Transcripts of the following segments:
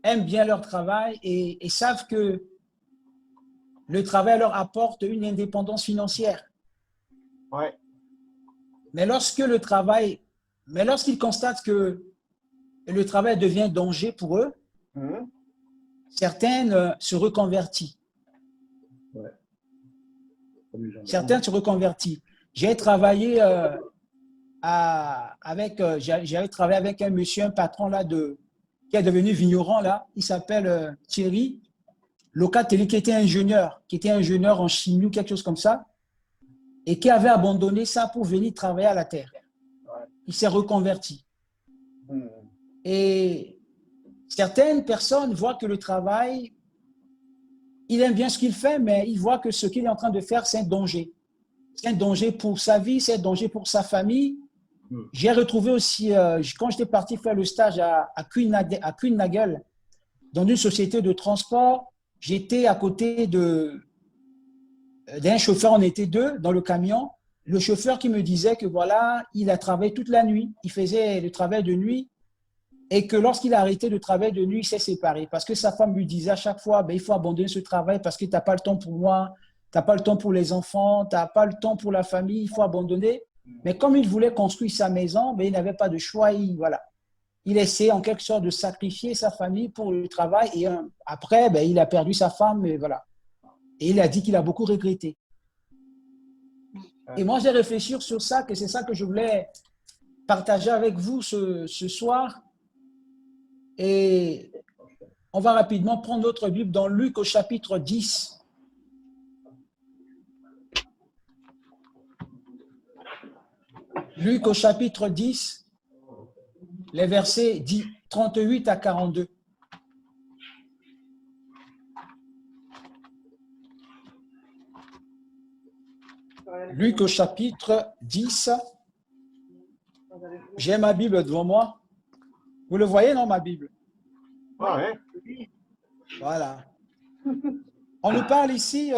aiment bien leur travail et savent que le travail leur apporte une indépendance financière. Ouais. Mais lorsqu'ils constatent que le travail devient un danger pour eux, certaines se reconvertissent. Ouais. Certaines se reconvertissent. J'ai travaillé j'avais travaillé avec un monsieur, un patron là qui est devenu vigneron là. Il s'appelle Thierry Locatelli, qui était ingénieur en chimie ou quelque chose comme ça, et qui avait abandonné ça pour venir travailler à la terre. Il s'est reconverti. Et certaines personnes voient que le travail, il aime bien ce qu'il fait, mais il voit que ce qu'il est en train de faire, c'est un danger. C'est un danger pour sa vie, c'est un danger pour sa famille. J'ai retrouvé aussi, quand j'étais parti faire le stage à Kuehne+Nagel, dans une société de transport, j'étais à côté d'un chauffeur, on était deux dans le camion. Le chauffeur qui me disait que voilà, il a travaillé toute la nuit, il faisait le travail de nuit et que lorsqu'il a arrêté de travailler de nuit, il s'est séparé parce que sa femme lui disait à chaque fois, ben, il faut abandonner ce travail parce que tu n'as pas le temps pour moi, tu n'as pas le temps pour les enfants, tu n'as pas le temps pour la famille, il faut abandonner. Mais comme il voulait construire sa maison, ben, il n'avait pas de choix, il essayait en quelque sorte de sacrifier sa famille pour le travail et après, ben, il a perdu sa femme et voilà. Et il a dit qu'il a beaucoup regretté. Et moi, j'ai réfléchi sur ça, que c'est ça que je voulais partager avec vous ce soir. Et on va rapidement prendre notre Bible dans Luc au chapitre 10. Luc au chapitre 10, les versets 38 à 42. Luc au chapitre 10. J'ai ma Bible devant moi. Vous le voyez dans ma Bible? Ouais. Voilà. On nous parle ici,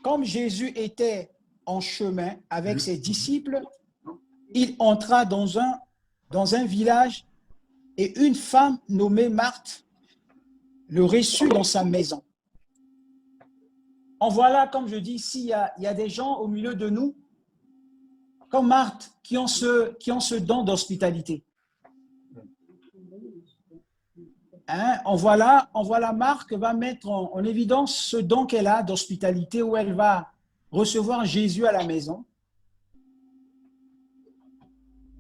comme Jésus était en chemin avec ses disciples, il entra dans un village et une femme nommée Marthe le reçut dans sa maison. En voilà, comme je dis ici, il y a des gens au milieu de nous, comme Marthe, qui ont ce don d'hospitalité. Hein? On voit là, Marthe va mettre en évidence ce don qu'elle a d'hospitalité, où elle va recevoir Jésus à la maison.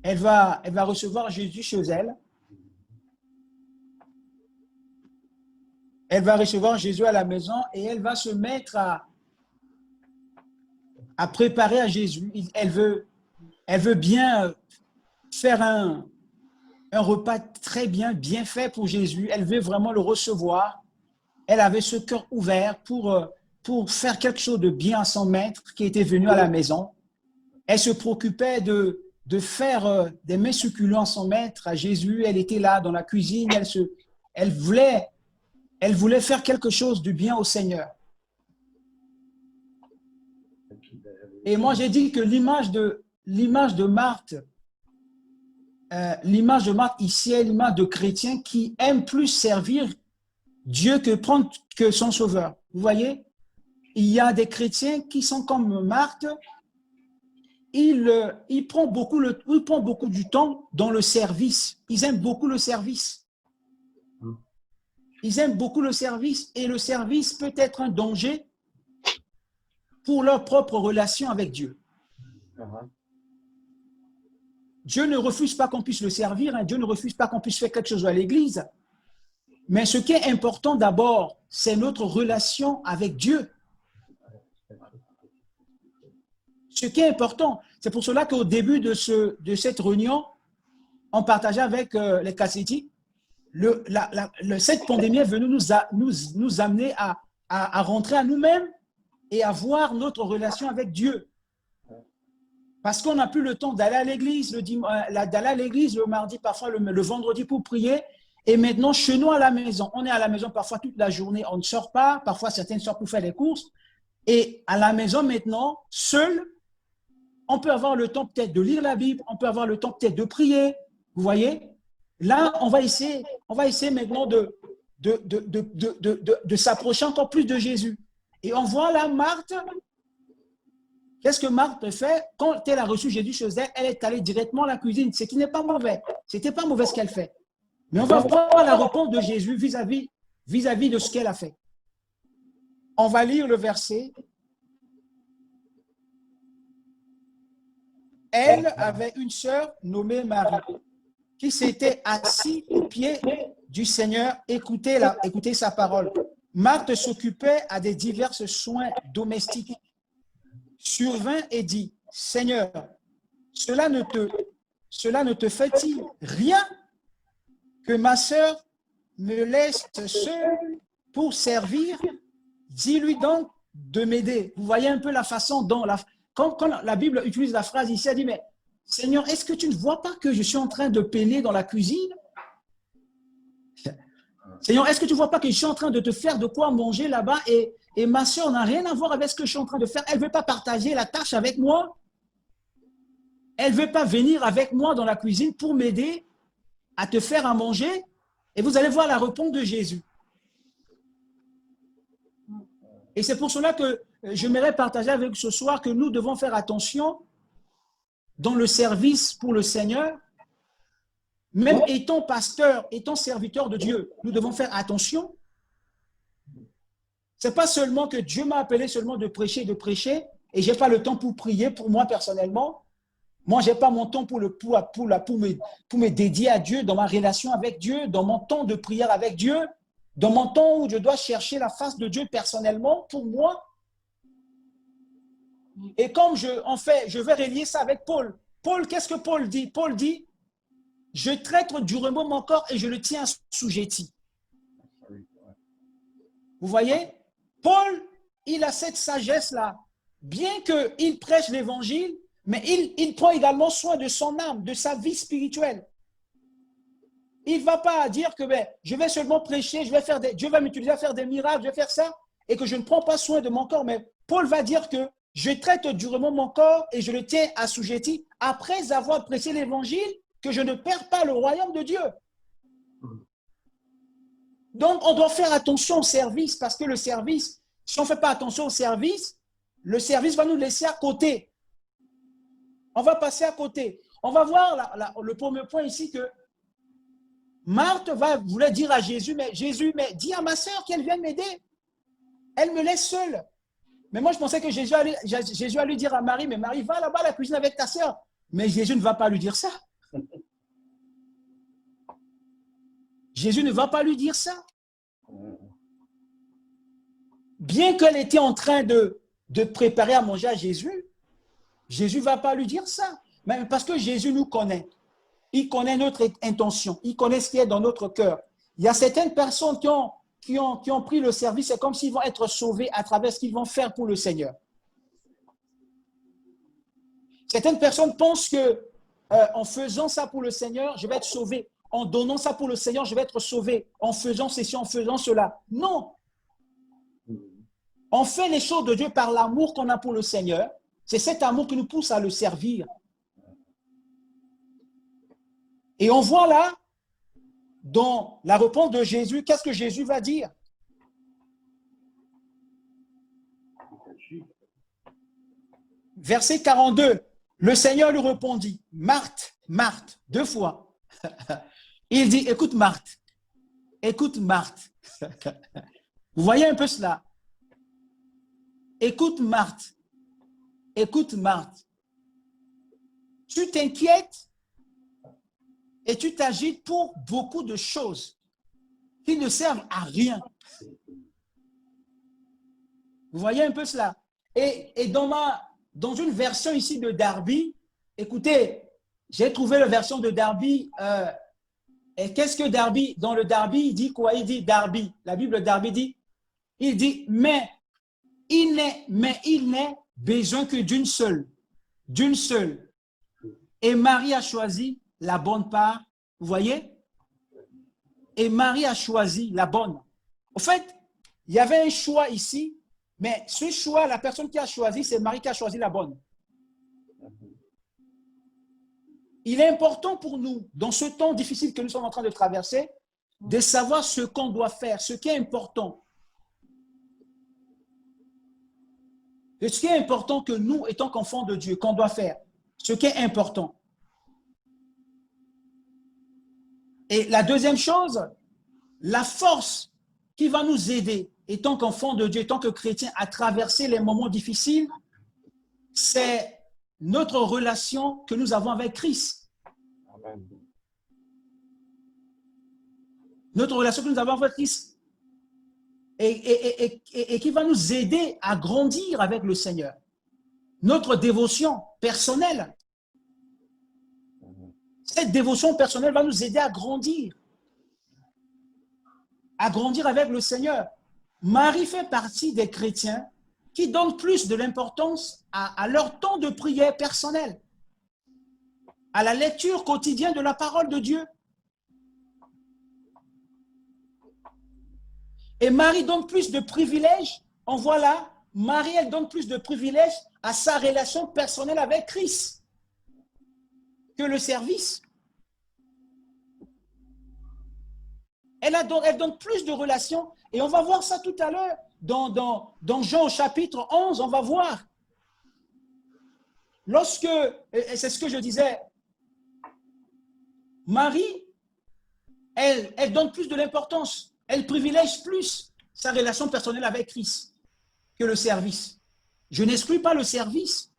Elle va recevoir Jésus chez elle. Elle va recevoir Jésus à la maison et elle va se mettre à préparer à Jésus. Elle veut bien faire un repas très bien fait pour Jésus. Elle veut vraiment le recevoir. Elle avait ce cœur ouvert pour faire quelque chose de bien à son maître qui était venu à la maison. Elle se préoccupait de faire des mets succulents à son maître, à Jésus. Elle était là dans la cuisine. Elle voulait faire quelque chose de bien au Seigneur. Et moi, j'ai dit que l'image de Marthe, ici est l'image de chrétiens qui aiment plus servir Dieu que son sauveur. Vous voyez? Il y a des chrétiens qui sont comme Marthe. Ils prennent beaucoup du temps dans le service. Ils aiment beaucoup le service. Ils aiment beaucoup le service et le service peut être un danger pour leur propre relation avec Dieu. Dieu ne refuse pas qu'on puisse le servir, hein. Dieu ne refuse pas qu'on puisse faire quelque chose à l'église. Mais ce qui est important d'abord, c'est notre relation avec Dieu. Ce qui est important, c'est pour cela qu'au début de cette réunion, on partageait avec les Cassidiques, cette pandémie est venue nous amener à rentrer à nous-mêmes et à voir notre relation avec Dieu. Parce qu'on n'a plus le temps d'aller à l'église le mardi, parfois le vendredi pour prier. Et maintenant, chez nous à la maison, on est à la maison parfois toute la journée, on ne sort pas. Parfois, certains sortent pour faire des courses. Et à la maison maintenant, seul, on peut avoir le temps peut-être de lire la Bible, on peut avoir le temps peut-être de prier. Vous voyez? Là, on va essayer maintenant de s'approcher encore plus de Jésus. Et on voit là Marthe. Qu'est-ce que Marthe fait? Quand elle a reçu Jésus chez elle, elle est allée directement à la cuisine, ce qui n'est pas mauvais. Ce n'était pas mauvais ce qu'elle fait. Mais on va voir la réponse de Jésus vis-à-vis de ce qu'elle a fait. On va lire le verset. Elle avait une sœur nommée Marie qui s'était assise aux pieds du Seigneur, écoutait sa parole. Marthe s'occupait à des divers soins domestiques. Survint et dit, Seigneur, cela ne te fait-il rien que ma sœur me laisse seule pour servir? Dis-lui donc de m'aider. Vous voyez un peu la façon dont, quand la Bible utilise la phrase ici, elle dit, mais Seigneur, est-ce que tu ne vois pas que je suis en train de peler dans la cuisine? Seigneur, est-ce que tu ne vois pas que je suis en train de te faire de quoi manger là-bas et ma soeur n'a rien à voir avec ce que je suis en train de faire. Elle ne veut pas partager la tâche avec moi. Elle ne veut pas venir avec moi dans la cuisine pour m'aider à te faire à manger. Et vous allez voir la réponse de Jésus. Et c'est pour cela que j'aimerais partager avec vous ce soir que nous devons faire attention dans le service pour le Seigneur. Même étant pasteur, étant serviteur de Dieu, nous devons faire attention. Ce n'est pas seulement que Dieu m'a appelé seulement de prêcher, et je n'ai pas le temps pour prier pour moi personnellement. Moi, je n'ai pas mon temps pour me dédier à Dieu dans ma relation avec Dieu, dans mon temps de prière avec Dieu, dans mon temps où je dois chercher la face de Dieu personnellement pour moi. Et comme je vais relier ça avec Paul. Paul, qu'est-ce que Paul dit? Paul dit, je traite durement mon corps et je le tiens assujetti. Vous voyez? Paul, il a cette sagesse-là. Bien qu'il prêche l'évangile, mais il prend également soin de son âme, de sa vie spirituelle. Il ne va pas dire que je vais seulement prêcher, Dieu va m'utiliser à faire des miracles, je vais faire ça, et que je ne prends pas soin de mon corps. Mais Paul va dire que je traite durement mon corps et je le tiens assujetti après avoir prêché l'évangile, que je ne perds pas le royaume de Dieu. Donc, on doit faire attention au service parce que le service, si on ne fait pas attention au service, le service va nous laisser à côté. On va passer à côté. On va voir le premier point ici que Marthe voulait dire à Jésus, mais dis à ma sœur qu'elle vienne m'aider. Elle me laisse seule. Mais moi, je pensais que Jésus allait dire à Marie, mais Marie, va là-bas à la cuisine avec ta sœur. Mais Jésus ne va pas lui dire ça. Jésus ne va pas lui dire ça. Bien qu'elle était en train de préparer à manger à Jésus, Jésus ne va pas lui dire ça. Mais parce que Jésus nous connaît. Il connaît notre intention. Il connaît ce qui est dans notre cœur. Il y a certaines personnes qui ont pris le service. C'est comme s'ils vont être sauvés à travers ce qu'ils vont faire pour le Seigneur. Certaines personnes pensent que en faisant ça pour le Seigneur, je vais être sauvé. En donnant ça pour le Seigneur, je vais être sauvé. En faisant ceci, en faisant cela. Non. On fait les choses de Dieu par l'amour qu'on a pour le Seigneur. C'est cet amour qui nous pousse à le servir. Et on voit là, dans la réponse de Jésus, qu'est-ce que Jésus va dire? Verset 42. Le Seigneur lui répondit, Marthe, Marthe, 2 fois. Il dit, écoute Marthe, écoute Marthe. Vous voyez un peu cela? Écoute Marthe, écoute Marthe. Tu t'inquiètes et tu t'agites pour beaucoup de choses qui ne servent à rien. Vous voyez un peu cela? Et dans une version ici de Darby, écoutez, j'ai trouvé la version de Darby. Et qu'est-ce que Darby? Dans le Darby, il dit quoi? Il dit Darby. La Bible Darby dit, il dit, mais il n'est besoin que d'une seule. D'une seule. Et Marie a choisi la bonne part. Vous voyez? Et Marie a choisi la bonne. En fait, il y avait un choix ici, mais ce choix, la personne qui a choisi, c'est Marie qui a choisi la bonne. Il est important pour nous, dans ce temps difficile que nous sommes en train de traverser, de savoir ce qu'on doit faire, ce qui est important. Et ce qui est important que nous, étant qu'enfants de Dieu, qu'on doit faire, ce qui est important. Et la deuxième chose, la force qui va nous aider, étant qu'enfants de Dieu, étant que chrétiens, à traverser les moments difficiles, c'est notre relation que nous avons avec Christ. Amen. Notre relation que nous avons avec Christ. Et qui va nous aider à grandir avec le Seigneur. Notre dévotion personnelle. Cette dévotion personnelle va nous aider à grandir. À grandir avec le Seigneur. Marie fait partie des chrétiens qui donnent plus de l'importance à leur temps de prière personnel, à la lecture quotidienne de la parole de Dieu. Et Marie donne plus de privilèges. On voit là, Marie, elle donne plus de privilèges à sa relation personnelle avec Christ que le service. Elle donne plus de relations. Et on va voir ça tout à l'heure. Dans Jean au chapitre 11, on va voir. Lorsque, et c'est ce que je disais, Marie, elle donne plus de l'importance. Elle privilège plus sa relation personnelle avec Christ que le service. Je n'exclus pas le service.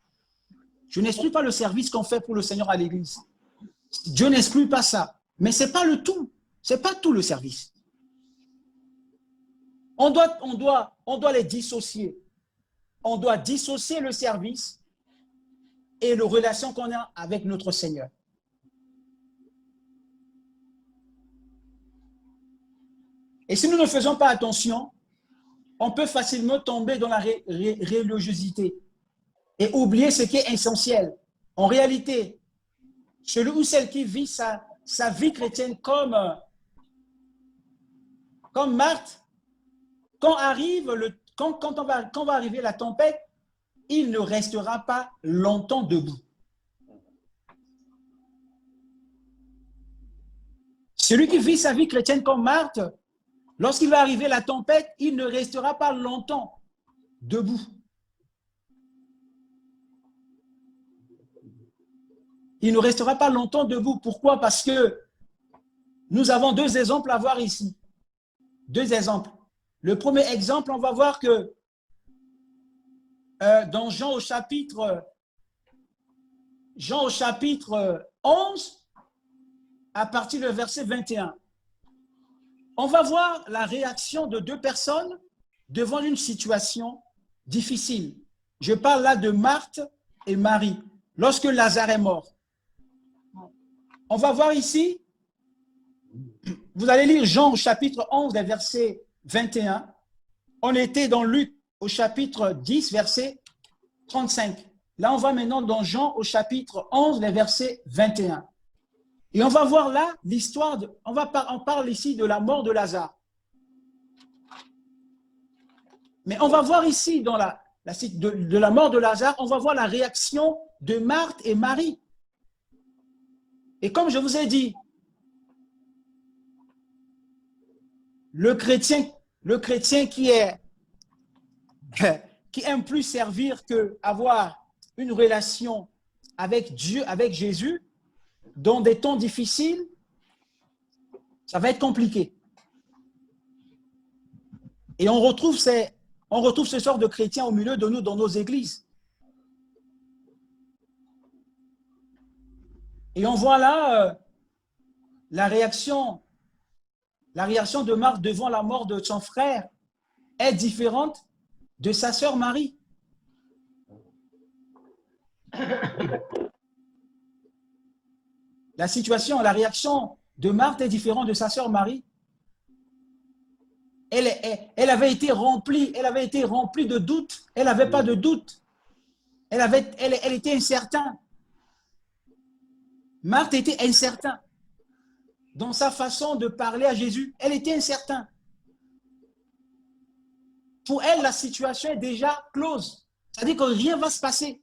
Je n'exclus pas le service qu'on fait pour le Seigneur à l'église. Dieu n'exclut pas ça. Mais ce n'est pas le tout. Ce n'est pas tout le service. On doit les dissocier. On doit dissocier le service et la relation qu'on a avec notre Seigneur. Et si nous ne faisons pas attention, on peut facilement tomber dans la religiosité et oublier ce qui est essentiel. En réalité, celui ou celle qui vit sa vie chrétienne comme Marthe, quand va arriver la tempête, il ne restera pas longtemps debout. Celui qui vit sa vie chrétienne comme Marthe, lorsqu'il va arriver la tempête, il ne restera pas longtemps debout. Il ne restera pas longtemps debout. Pourquoi? Parce que nous avons deux exemples à voir ici. Deux exemples. Le premier exemple, on va voir que dans Jean au chapitre 11, à partir du verset 21, on va voir la réaction de deux personnes devant une situation difficile. Je parle là de Marthe et Marie, lorsque Lazare est mort. On va voir ici, vous allez lire Jean au chapitre 11, verset 21. On était dans Luc au chapitre 10, verset 35. Là, on va maintenant dans Jean au chapitre 11, verset 21. Et on va voir là l'histoire, on parle ici de la mort de Lazare. Mais on va voir ici, dans de la mort de Lazare, on va voir la réaction de Marthe et Marie. Et comme je vous ai dit, le chrétien qui aime plus servir qu'avoir une relation avec Dieu, avec Jésus, dans des temps difficiles, ça va être compliqué. Et on retrouve ce sort de chrétiens au milieu de nous dans nos églises. Et on voit là la réaction de Marthe devant la mort de son frère est différente de sa sœur Marie. La réaction de Marthe est différente de sa sœur Marie. Elle avait été remplie de doutes. Elle n'avait pas de doute. Elle était incertaine. Marthe était incertaine. Dans sa façon de parler à Jésus, elle était incertaine. Pour elle, la situation est déjà close. C'est-à-dire que rien ne va se passer.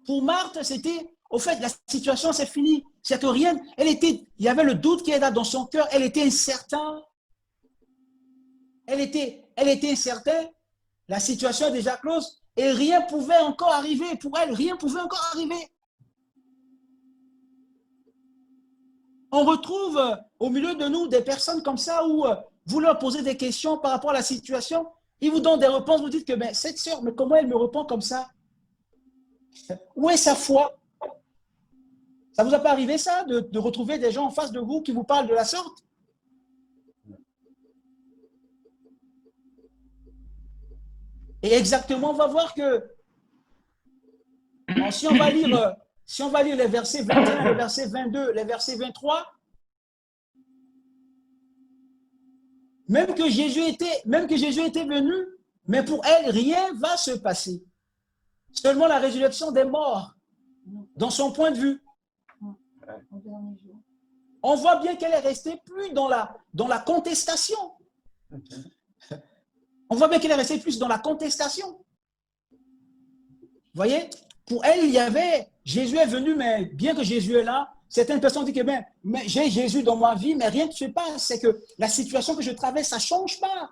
Pour Marthe, c'était, au fait, la situation, c'est fini. C'est que rien, il y avait le doute qui est là dans son cœur, elle était incertaine. Elle était incertaine, la situation est déjà close et rien ne pouvait encore arriver pour elle, rien ne pouvait encore arriver. On retrouve au milieu de nous des personnes comme ça où vous leur posez des questions par rapport à la situation, ils vous donnent des réponses, vous dites que ben, cette sœur, mais comment elle me répond comme ça? Où est sa foi? Ça ne vous a pas arrivé ça, de retrouver des gens en face de vous qui vous parlent de la sorte? Et exactement, on va voir que si on va lire les versets 21, les versets 22, les versets 23, même que Jésus était venu, mais pour elle, rien ne va se passer. Seulement la résurrection des morts, dans son point de vue. On voit bien qu'elle est restée plus dans la contestation. On voit bien qu'elle est restée plus dans la contestation. Vous voyez? Pour elle, il y avait, Jésus est venu, mais bien que Jésus est là, certaines personnes disent que ben, mais j'ai Jésus dans ma vie, mais rien ne se passe. C'est que la situation que je traverse, ça ne change pas.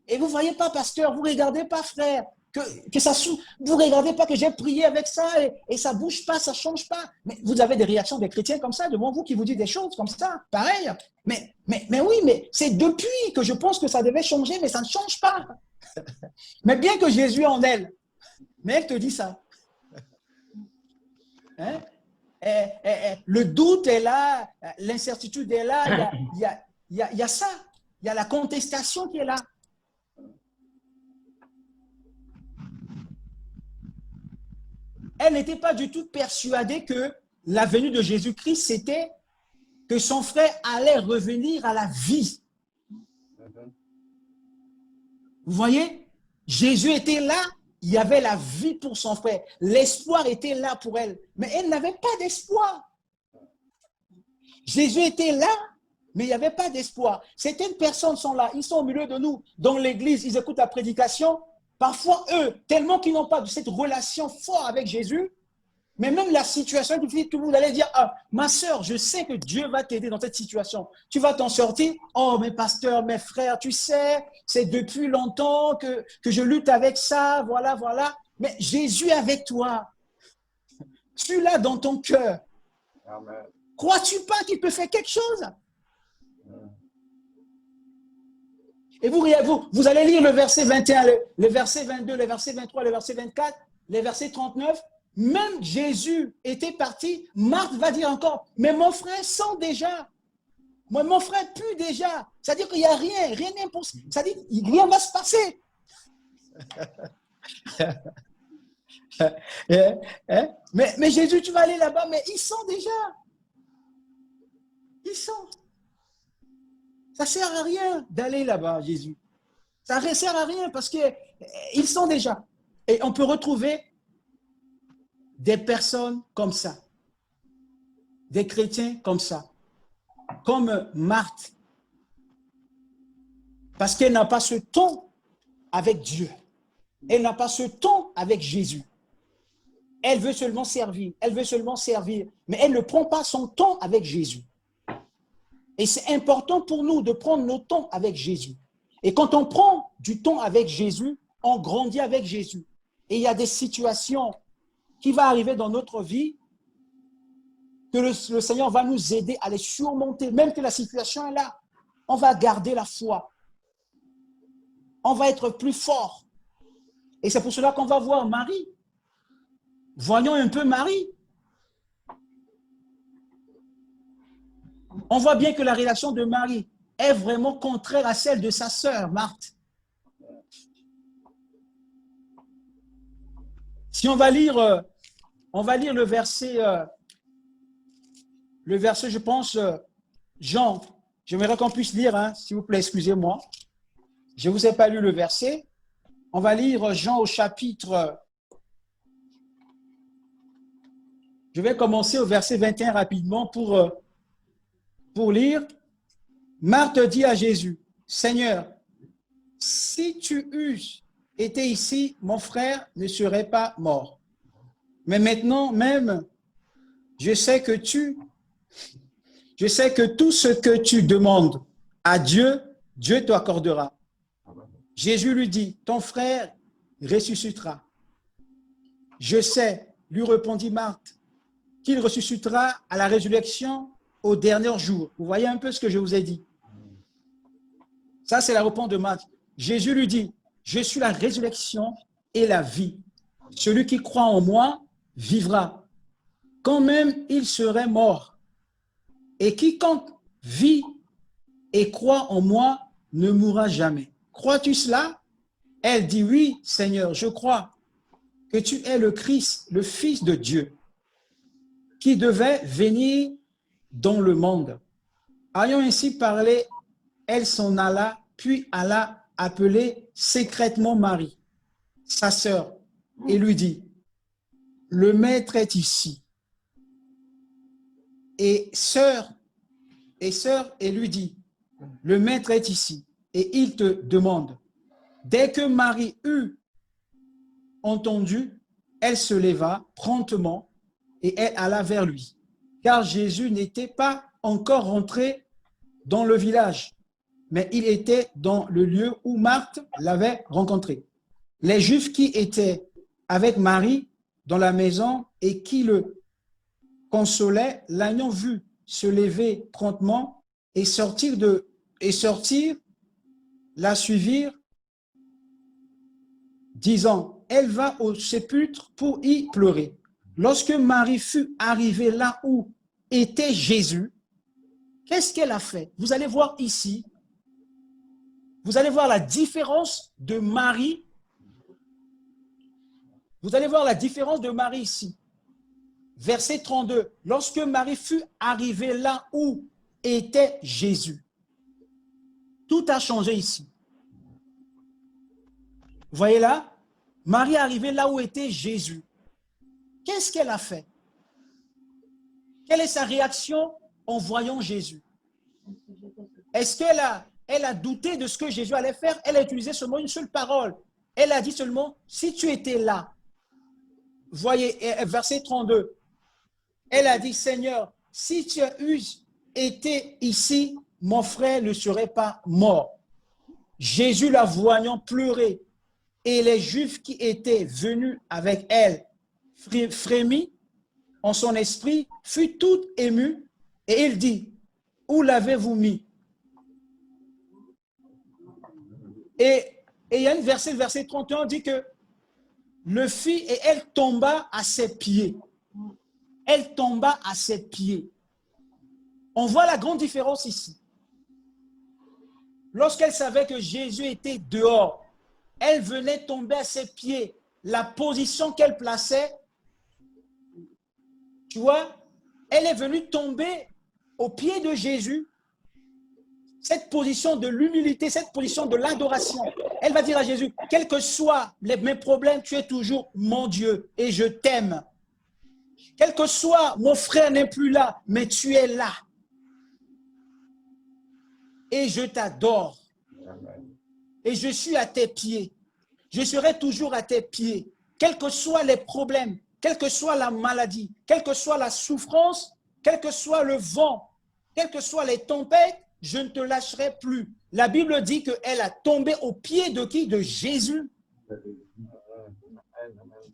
Et vous ne voyez pas, pasteur, vous ne regardez pas, frère, que ça vous ne regardez pas que j'ai prié avec ça et ça ne bouge pas, ça ne change pas. Mais vous avez des réactions des chrétiens comme ça, devant vous, qui vous disent des choses comme ça, pareil. Mais oui, mais c'est depuis que je pense que ça devait changer, mais ça ne change pas. Mais bien que Jésus est en elle, mais elle te dit ça. Hein? Le doute est là, l'incertitude est là, il y a ça, il y a la contestation qui est là. Elle n'était pas du tout persuadée que la venue de Jésus-Christ, c'était que son frère allait revenir à la vie. Vous voyez? Jésus était là, il y avait la vie pour son frère. L'espoir était là pour elle, mais elle n'avait pas d'espoir. Jésus était là, mais il n'y avait pas d'espoir. Certaines personnes sont là, ils sont au milieu de nous, dans l'église, ils écoutent la prédication. Parfois, eux, tellement qu'ils n'ont pas de cette relation forte avec Jésus, mais même la situation est difficile, tout le monde allait dire, ah, ma soeur, je sais que Dieu va t'aider dans cette situation. Tu vas t'en sortir. Oh, mes pasteurs, mes frères, tu sais, c'est depuis longtemps que je lutte avec ça, voilà, voilà. Mais Jésus est avec toi. Tu l'as dans ton cœur. Crois-tu pas qu'il peut faire quelque chose? Et vous allez lire le verset 21, le verset 22, le verset 23, le verset 24, le verset 39. Même Jésus était parti. Marthe va dire encore, mais mon frère sent déjà. Mon frère pue déjà. C'est-à-dire qu'il n'y a rien n'est impossible. C'est-à-dire que rien va se passer. Mais Jésus, tu vas aller là-bas, mais il sent déjà. Il sent. Ça ne sert à rien d'aller là-bas, Jésus. Ça ne sert à rien parce qu'ils sont déjà. Et on peut retrouver des personnes comme ça, des chrétiens comme ça, comme Marthe, parce qu'elle n'a pas ce ton avec Dieu. Elle n'a pas ce ton avec Jésus. Elle veut seulement servir, mais elle ne prend pas son temps avec Jésus. Et c'est important pour nous de prendre nos temps avec Jésus. Et quand on prend du temps avec Jésus, on grandit avec Jésus. Et il y a des situations qui vont arriver dans notre vie que le Seigneur va nous aider à les surmonter. Même que la situation est là, on va garder la foi. On va être plus fort. Et c'est pour cela qu'on va voir Marie. Voyons un peu Marie. On voit bien que la relation de Marie est vraiment contraire à celle de sa sœur, Marthe. Si on va lire le verset, je pense, Jean, j'aimerais qu'on puisse lire, hein, s'il vous plaît, excusez-moi. Je ne vous ai pas lu le verset. On va lire Jean au chapitre. Je vais commencer au verset 21 rapidement pour lire. Marthe dit à Jésus, Seigneur, si tu eusses été ici, mon frère ne serait pas mort. Mais maintenant même, je sais que tout ce que tu demandes à Dieu, Dieu t'accordera. Jésus lui dit, ton frère ressuscitera. Je sais, lui répondit Marthe, qu'il ressuscitera à la résurrection au dernier jour. Vous voyez un peu ce que je vous ai dit. Ça, c'est la réponse de Marthe. Jésus lui dit, je suis la résurrection et la vie. Celui qui croit en moi vivra, quand même il serait mort. Et quiconque vit et croit en moi ne mourra jamais. Crois-tu cela? Elle dit, oui, Seigneur, je crois que tu es le Christ, le Fils de Dieu, qui devait venir dans le monde. Ayant ainsi parlé, elle s'en alla, puis alla appeler secrètement Marie, sa sœur, et lui dit, le maître est ici. Et lui dit, le maître est ici, et il te demande. Dès que Marie eut entendu, elle se leva promptement et elle alla vers lui, car Jésus n'était pas encore rentré dans le village, mais il était dans le lieu où Marthe l'avait rencontré. Les Juifs qui étaient avec Marie dans la maison et qui le consolaient, l'ayant vu se lever promptement et sortir, la suivirent, disant, elle va au sépulcre pour y pleurer. Lorsque Marie fut arrivée là où était Jésus, qu'est-ce qu'elle a fait? Vous allez voir ici, vous allez voir la différence de Marie. Vous allez voir la différence de Marie ici. Verset 32. Lorsque Marie fut arrivée là où était Jésus, tout a changé ici. Vous voyez là? Marie est arrivée là où était Jésus. Qu'est-ce qu'elle a fait? Quelle est sa réaction en voyant Jésus? Est-ce qu'elle a douté de ce que Jésus allait faire? Elle a utilisé seulement une seule parole. Elle a dit seulement, si tu étais là. Voyez, verset 32. Elle a dit, Seigneur, si tu as été ici, mon frère ne serait pas mort. Jésus, la voyant pleurer, et les Juifs qui étaient venus avec elle frémit en son esprit, fut tout ému, et il dit, où l'avez-vous mis? Et il y a un verset, le verset 31, dit que le fit et elle tomba à ses pieds. Elle tomba à ses pieds. On voit la grande différence ici. Lorsqu'elle savait que Jésus était dehors, elle venait tomber à ses pieds. La position qu'elle plaçait, tu vois, elle est venue tomber aux pieds de Jésus. Cette position de l'humilité, cette position de l'adoration. Elle va dire à Jésus, quels que soient mes problèmes, tu es toujours mon Dieu et je t'aime. Quel que soit mon frère n'est plus là, mais tu es là. Et je t'adore. Et je suis à tes pieds. Je serai toujours à tes pieds. Quels que soient les problèmes, quelle que soit la maladie, quelle que soit la souffrance, quel que soit le vent, quelles que soient les tempêtes, je ne te lâcherai plus. La Bible dit qu'elle a tombé aux pieds de qui? De Jésus.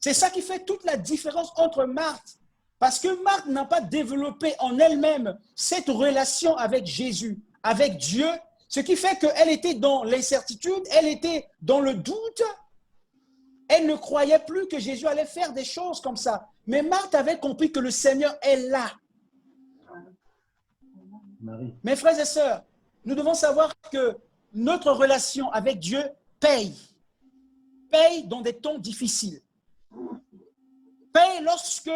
C'est ça qui fait toute la différence entre Marthe. Parce que Marthe n'a pas développé en elle-même cette relation avec Jésus, avec Dieu, ce qui fait qu'elle était dans l'incertitude, elle était dans le doute. Elle ne croyait plus que Jésus allait faire des choses comme ça. Mais Marthe avait compris que le Seigneur est là. Mes frères et sœurs, nous devons savoir que notre relation avec Dieu paye. Paye dans des temps difficiles. Paye lorsque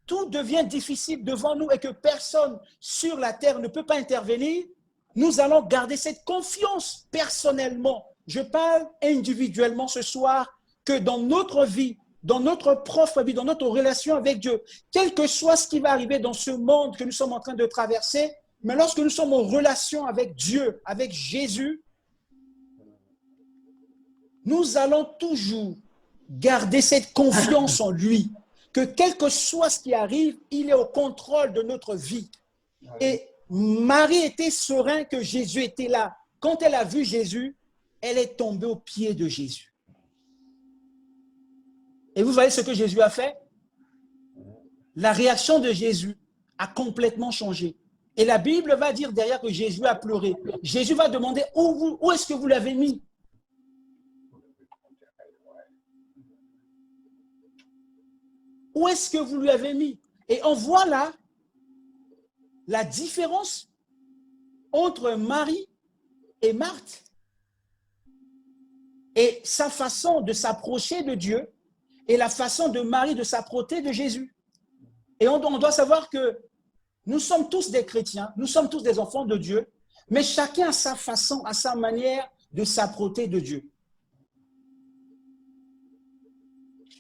tout devient difficile devant nous et que personne sur la terre ne peut pas intervenir. Nous allons garder cette confiance personnellement. Je parle individuellement ce soir que dans notre vie, dans notre propre vie, dans notre relation avec Dieu, quel que soit ce qui va arriver dans ce monde que nous sommes en train de traverser, mais lorsque nous sommes en relation avec Dieu, avec Jésus, nous allons toujours garder cette confiance en lui, que quel que soit ce qui arrive, il est au contrôle de notre vie. Et Marie était sereine que Jésus était là. Quand elle a vu Jésus, elle est tombée aux pieds de Jésus. Et vous voyez ce que Jésus a fait? La réaction de Jésus a complètement changé. Et la Bible va dire derrière que Jésus a pleuré. Jésus va demander où est-ce que vous l'avez mis? Où est-ce que vous l'avez mis? Et on voit là la différence entre Marie et Marthe et sa façon de s'approcher de Dieu et la façon de Marie de s'approcher de Jésus. Et on doit savoir que nous sommes tous des chrétiens, nous sommes tous des enfants de Dieu, mais chacun a sa façon, a sa manière de s'approcher de Dieu.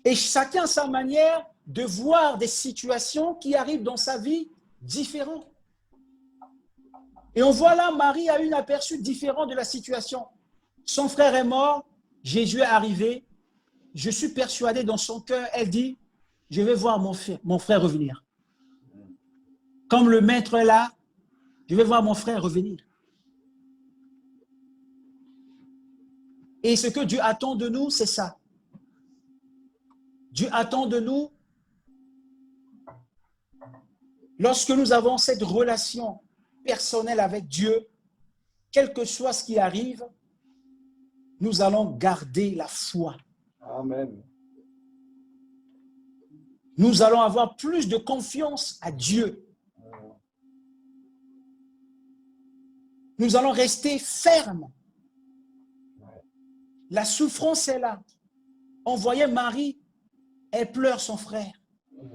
Et chacun a sa manière de voir des situations qui arrivent dans sa vie différentes. Et on voit là, Marie a eu un aperçu différent de la situation. Son frère est mort, Jésus est arrivé. Je suis persuadé dans son cœur, elle dit, je vais voir mon frère revenir. Comme le maître est là, je vais voir mon frère revenir. Et ce que Dieu attend de nous, c'est ça. Dieu attend de nous, lorsque nous avons cette relation personnelle avec Dieu, quel que soit ce qui arrive, nous allons garder la foi. Amen. Nous allons avoir plus de confiance à Dieu. Nous allons rester fermes. La souffrance est là. On voyait Marie, elle pleure son frère.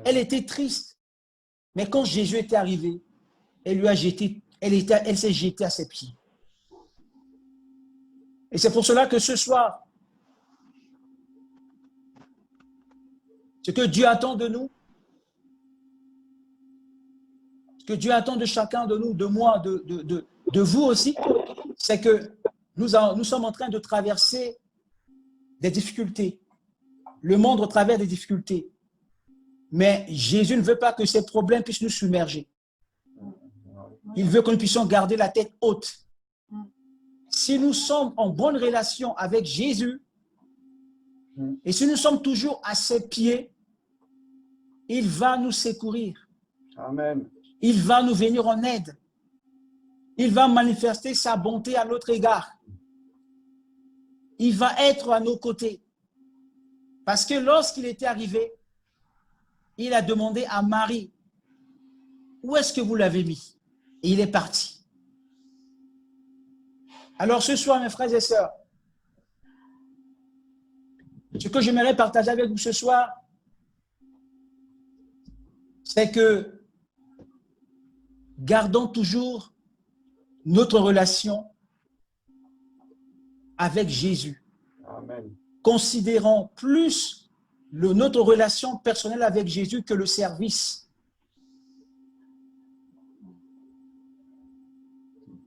Elle était triste. Mais quand Jésus était arrivé, elle lui a jeté, elle s'est jetée à ses pieds. Et c'est pour cela que ce soir, ce que Dieu attend de nous, ce que Dieu attend de chacun de nous, de moi, de vous aussi, c'est que nous sommes en train de traverser des difficultés. Le monde au travers des difficultés. Mais Jésus ne veut pas que ces problèmes puissent nous submerger. Il veut que nous puissions garder la tête haute. Si nous sommes en bonne relation avec Jésus, et si nous sommes toujours à ses pieds, il va nous secourir. Amen. Il va nous venir en aide. Il va manifester sa bonté à notre égard. Il va être à nos côtés. Parce que lorsqu'il était arrivé, il a demandé à Marie, où est-ce que vous l'avez mis? Et il est parti. Alors ce soir, mes frères et sœurs, ce que j'aimerais partager avec vous ce soir, c'est que gardons toujours notre relation avec Jésus. Amen. Considérons plus notre relation personnelle avec Jésus que le service.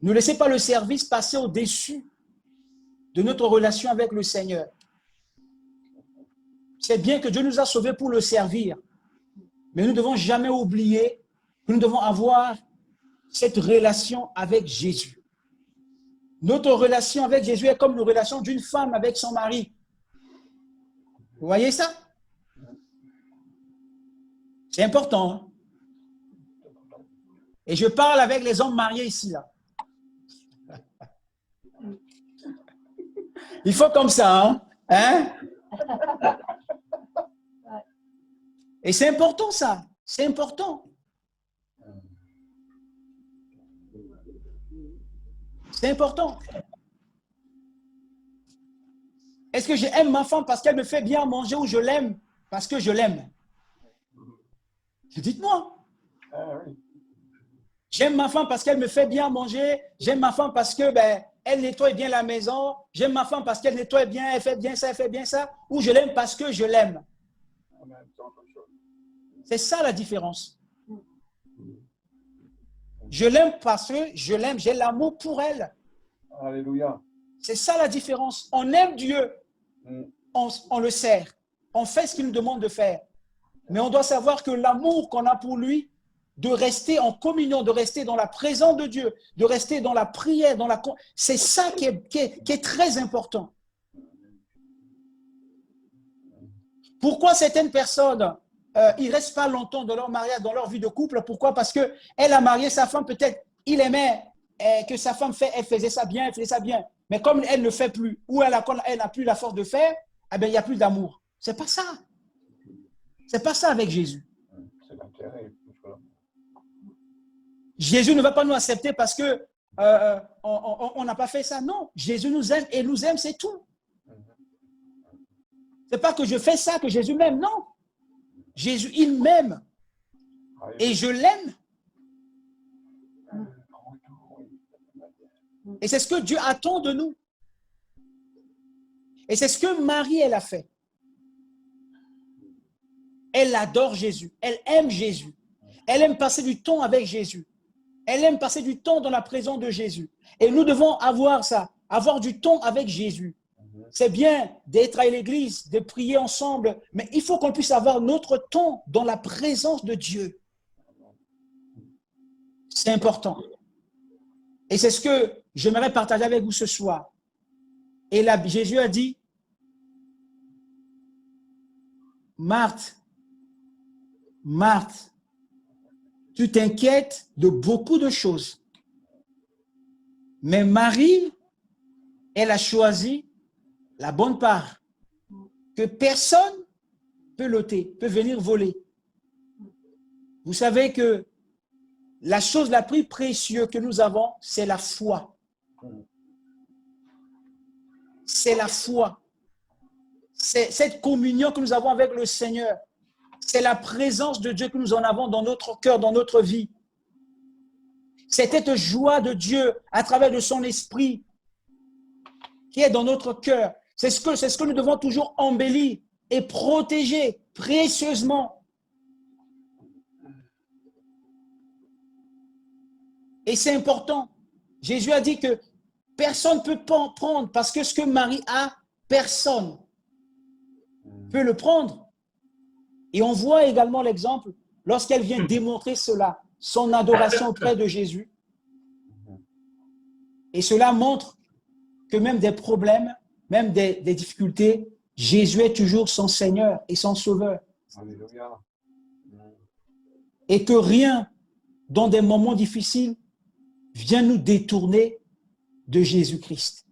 Ne laissez pas le service passer au-dessus de notre relation avec le Seigneur. C'est bien que Dieu nous a sauvés pour le servir, mais nous ne devons jamais oublier que nous devons avoir cette relation avec Jésus. Notre relation avec Jésus est comme la relation d'une femme avec son mari. Vous voyez ça? C'est important. Hein? Et je parle avec les hommes mariés ici. Là. Il faut comme ça. Hein? Et c'est important ça. C'est important. C'est important. Est-ce que j'aime ma femme parce qu'elle me fait bien manger ou je l'aime parce que je l'aime? Dites-moi. J'aime ma femme parce qu'elle me fait bien manger. J'aime ma femme parce que elle nettoie bien la maison. J'aime ma femme parce qu'elle nettoie bien, elle fait bien ça, elle fait bien ça. Ou je l'aime parce que je l'aime. C'est ça la différence. Je l'aime parce que je l'aime, j'ai l'amour pour elle. Alléluia. C'est ça la différence. On aime Dieu, on le sert, on fait ce qu'il nous demande de faire. Mais on doit savoir que l'amour qu'on a pour lui, de rester en communion, de rester dans la présence de Dieu, de rester dans la prière, c'est ça qui est très important. Pourquoi certaines personnes, ils ne restent pas longtemps dans leur mariage, dans leur vie de couple? Pourquoi? Parce qu'elle a marié sa femme, peut-être il aimait que sa femme elle faisait ça bien, mais comme elle ne le fait plus, ou elle n'a plus la force de faire, eh bien, il n'y a plus d'amour. C'est pas ça. C'est pas ça avec Jésus. C'est l'intérêt. Jésus ne va pas nous accepter parce que on n'a pas fait ça. Non, Jésus nous aime et nous aime, c'est tout. C'est pas que je fais ça que Jésus m'aime, non. Jésus, il m'aime et je l'aime. Et c'est ce que Dieu attend de nous. Et c'est ce que Marie, elle a fait. Elle adore Jésus. Elle aime Jésus. Elle aime passer du temps avec Jésus. Elle aime passer du temps dans la présence de Jésus. Et nous devons avoir ça, avoir du temps avec Jésus. C'est bien d'être à l'église, de prier ensemble, mais il faut qu'on puisse avoir notre temps dans la présence de Dieu. C'est important. Et c'est ce que j'aimerais partager avec vous ce soir. Et là, Jésus a dit, Marthe, Marthe, tu t'inquiètes de beaucoup de choses. Mais Marie, elle a choisi la bonne part que personne peut l'ôter, peut venir voler. Vous savez que la chose la plus précieuse que nous avons, c'est la foi. C'est la foi. C'est cette communion que nous avons avec le Seigneur. C'est la présence de Dieu que nous en avons dans notre cœur, dans notre vie. C'est cette joie de Dieu à travers de son esprit qui est dans notre cœur. C'est ce que nous devons toujours embellir et protéger précieusement. Et c'est important. Jésus a dit que personne ne peut pas en prendre parce que ce que Marie a, personne ne peut le prendre. Et on voit également l'exemple lorsqu'elle vient démontrer cela, son adoration auprès de Jésus. Et cela montre que même des problèmes, même des difficultés, Jésus est toujours son Seigneur et son Sauveur. Alléluia. Et que rien, dans des moments difficiles, vient nous détourner de Jésus-Christ.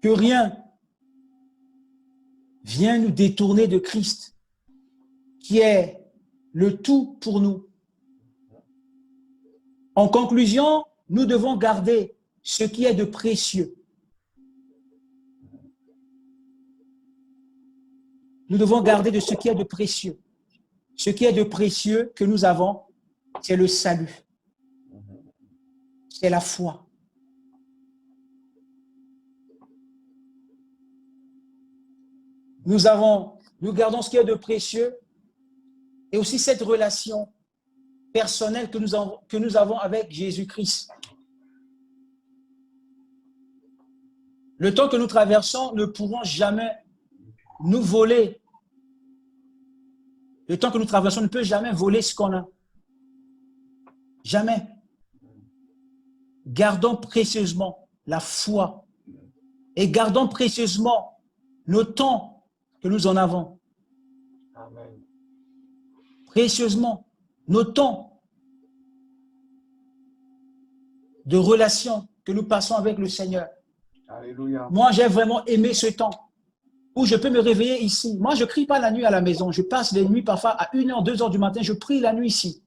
Que rien vient nous détourner de Christ, qui est le tout pour nous. En conclusion, nous devons garder ce qui est de précieux. Nous devons garder de ce qui est de précieux. Ce qui est de précieux que nous avons, c'est le salut. C'est la foi. Nous gardons ce qui est de précieux et aussi cette relation personnelle que nous avons avec Jésus-Christ. Le temps que nous traversons ne pourront jamais nous voler. Le temps que nous traversons ne peut jamais voler ce qu'on a. Jamais. Gardons précieusement la foi et gardons précieusement nos temps que nous en avons. Amen. Précieusement nos temps de relation que nous passons avec le Seigneur. Alléluia. Moi, j'ai vraiment aimé ce temps où je peux me réveiller ici. Moi, je ne crie pas la nuit à la maison. Je passe les nuits parfois à 1h, 2h du matin. Je prie la nuit ici.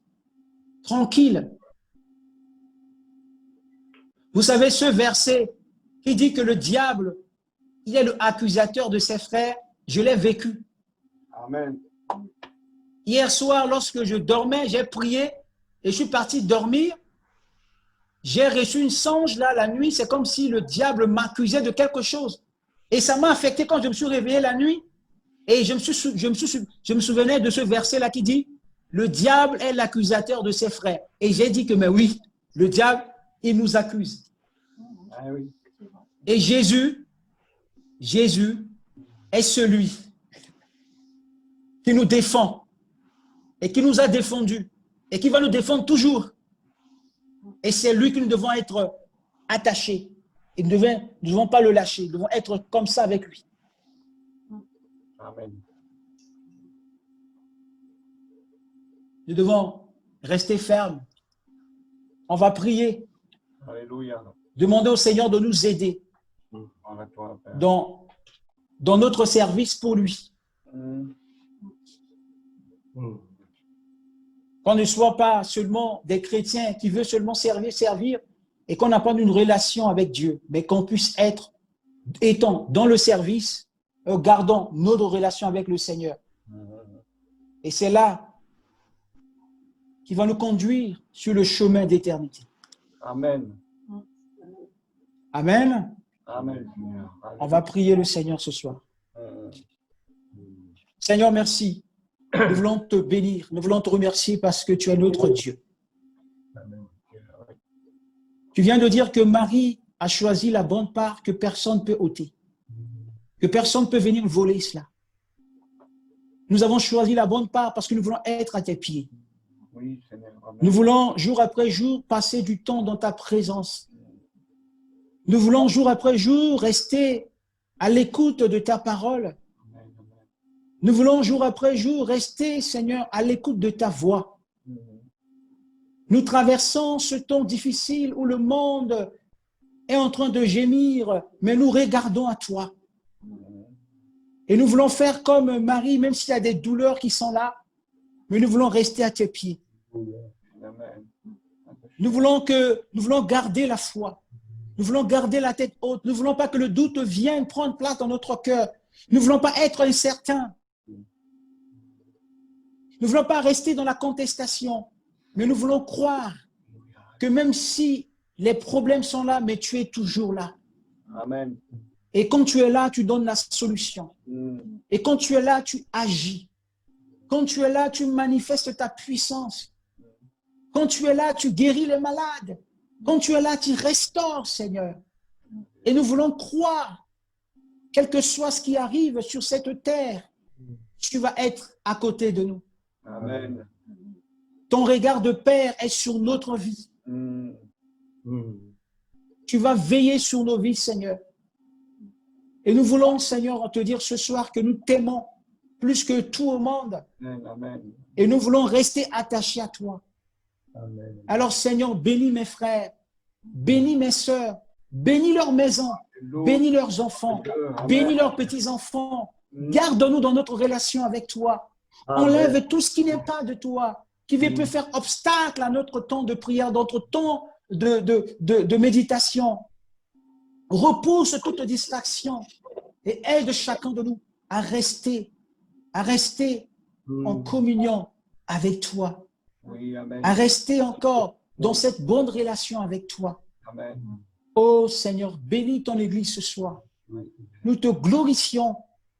Tranquille. Vous savez, ce verset qui dit que le diable, il est le accusateur de ses frères, je l'ai vécu. Amen. Hier soir, lorsque je dormais, j'ai prié et je suis parti dormir. J'ai reçu une songe là la nuit. C'est comme si le diable m'accusait de quelque chose. Et ça m'a affecté quand je me suis réveillé la nuit. Et je me souvenais de ce verset-là qui dit « Le diable est l'accusateur de ses frères ». Et j'ai dit que, mais oui, le diable, il nous accuse. Ah oui. Et Jésus, Jésus est celui qui nous défend et qui nous a défendus et qui va nous défendre toujours. Et c'est lui que nous devons être attachés. Et nous ne devons pas le lâcher. Nous devons être comme ça avec lui. Amen. Nous devons rester fermes. On va prier. Alléluia. Demander au Seigneur de nous aider Gloire à toi, Père. dans notre service pour lui. Qu'on ne soit pas seulement des chrétiens qui veulent seulement servir et qu'on n'a pas une relation avec Dieu, mais qu'on puisse être, étant dans le service, gardant notre relation avec le Seigneur. Et c'est là qui va nous conduire sur le chemin d'éternité. Amen. Amen. Amen, Seigneur. On va prier le Seigneur ce soir. Seigneur, merci. Nous voulons te bénir. Nous voulons te remercier parce que tu es notre Dieu. Tu viens de dire que Marie a choisi la bonne part que personne ne peut ôter. Que personne ne peut venir voler cela. Nous avons choisi la bonne part parce que nous voulons être à tes pieds. Oui, Seigneur. Amen. Nous voulons jour après jour passer du temps dans ta présence. Nous voulons jour après jour rester à l'écoute de ta parole. Nous voulons jour après jour rester, Seigneur, à l'écoute de ta voix. Nous traversons ce temps difficile où le monde est en train de gémir, mais nous regardons à toi. Et nous voulons faire comme Marie, même s'il y a des douleurs qui sont là, mais nous voulons rester à tes pieds. Amen. Nous voulons garder la foi. Nous voulons garder la tête haute. Nous ne voulons pas que le doute vienne prendre place dans notre cœur. Nous ne voulons pas être incertains. Nous ne voulons pas rester dans la contestation, mais nous voulons croire que même si les problèmes sont là, mais tu es toujours là. Amen. Et quand tu es là, tu donnes la solution. Et quand tu es là, tu agis. Quand tu es là, tu manifestes ta puissance. Quand tu es là, tu guéris les malades. Quand tu es là, tu restaures, Seigneur. Et nous voulons croire, quel que soit ce qui arrive sur cette terre, tu vas être à côté de nous. Amen. Ton regard de Père est sur notre vie. Tu vas veiller sur nos vies, Seigneur. Et nous voulons, Seigneur, te dire ce soir que nous t'aimons plus que tout au monde. Amen. Et nous voulons rester attachés à toi. Amen. Alors, Seigneur, bénis mes frères, bénis mes sœurs, bénis leurs maisons, bénis leurs enfants, bénis leurs petits-enfants. Garde-nous dans notre relation avec toi. Enlève tout ce qui n'est pas de toi, qui peut faire obstacle à notre temps de prière, notre temps de méditation. Repousse toute distraction et aide chacun de nous à rester en communion avec toi, Oui, amen. à rester encore dans cette bonne relation avec toi. Amen. Oh Seigneur, bénis ton Église ce soir. Nous te glorifions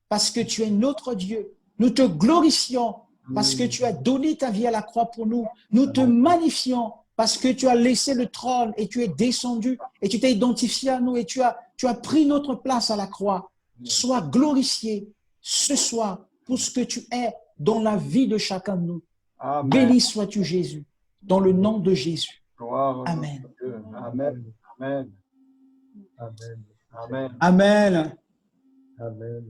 parce que tu es notre Dieu. Nous te glorifions parce que tu as donné ta vie à la croix pour nous. Nous te magnifions parce que tu as laissé le trône et tu es descendu et tu t'es identifié à nous et tu as pris notre place à la croix. Sois glorifié ce soir pour ce que tu es dans la vie de chacun de nous. Amen. Béni sois-tu Jésus, dans le nom de Jésus. Gloire à Amen. notre Dieu. Amen. Amen. Amen. Amen. Amen. Amen.